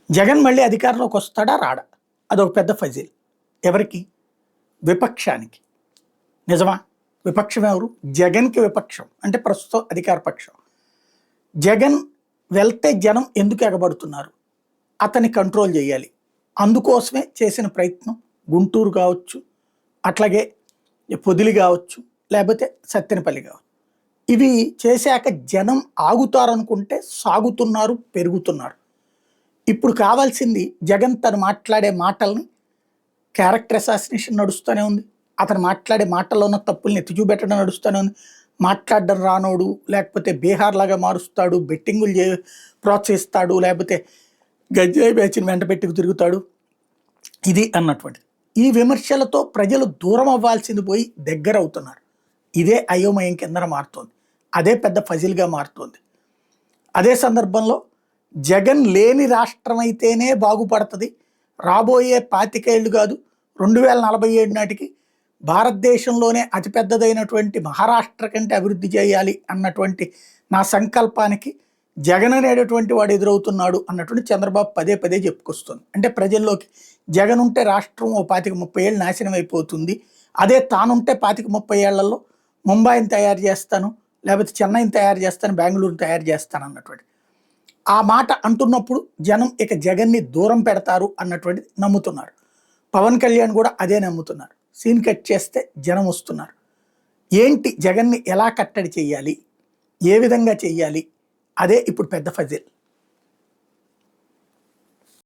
జగన్ మళ్ళీ అధికారంలోకి వస్తాడా రాడా? అదొక పెద్ద ఫజిల్. ఎవరికి? విపక్షానికి. నిజమా? విపక్షం ఎవరు? జగన్‌కి విపక్షం. అంటే ప్రస్తుతం అధికార పక్షం. జగన్ వెళ్తే జనం ఎందుకు ఎగబడుతున్నారు? అతన్ని కంట్రోల్ చేయాలి. అందుకోసమే చేసిన ప్రయత్నం గుంటూరు కావచ్చు, అట్లాగే పొదిలి కావచ్చు, లేకపోతే సత్తెనపల్లి కావచ్చు. ఇవి చేశాక జనం ఆగుతారనుకుంటే సాగుతున్నారు, పెరుగుతున్నారు. ఇప్పుడు కావాల్సింది జగన్ తను మాట్లాడే మాటల్ని క్యారెక్టర్ అసాసినేషన్ నడుస్తూనే ఉంది. అతను మాట్లాడే మాటల్లో ఉన్న తప్పుల్ని ఎత్తి చూపెట్టడం నడుస్తూనే ఉంది. మాట్లాడడం రానోడు, లేకపోతే బీహార్ లాగా మారుస్తాడు, బెట్టింగులు ప్రోత్సహిస్తాడు, లేకపోతే గజ్జాయి బ్యాచ్ని వెంట పెట్టుకు తిరుగుతాడు, ఇది అన్నటువంటిది. ఈ విమర్శలతో ప్రజలు దూరం అవ్వాల్సింది పోయి దగ్గర అవుతున్నారు. ఇదే అయోమయం కిందన మారుతోంది. అదే పెద్ద ఫజిల్గా మారుతోంది. అదే సందర్భంలో జగన్ లేని రాష్ట్రం అయితేనే బాగుపడుతుంది, రాబోయే 25 ఏళ్ళు కాదు 2047 నాటికి భారతదేశంలోనే అతిపెద్దదైనటువంటి మహారాష్ట్ర కంటే అభివృద్ధి చేయాలి అన్నటువంటి నా సంకల్పానికి జగన్ అనేటటువంటి వాడు ఎదురవుతున్నాడు అన్నటువంటి చంద్రబాబు పదే పదే చెప్పుకొస్తుంది. అంటే ప్రజల్లోకి జగన్ ఉంటే రాష్ట్రం ఓ 25-30 ఏళ్ళు నాశనం అయిపోతుంది, అదే తానుంటే 25-30 ఏళ్లలో ముంబైని తయారు చేస్తాను, లేకపోతే చెన్నైని తయారు చేస్తాను, బెంగళూరుని తయారు చేస్తాను అన్నటువంటి ఆ మాట అంటున్నప్పుడు జనం ఇక జగన్ని దూరం పెడతారు అన్నటువంటిది నమ్ముతున్నారు. పవన్ కళ్యాణ్ కూడా అదే నమ్ముతున్నారు. సీన్ కట్ చేస్తే జనం వస్తున్నారు. ఏంటి జగన్ని ఎలా కట్టడి చెయ్యాలి, ఏ విధంగా చెయ్యాలి, అదే ఇప్పుడు పెద్ద ఫజిల్.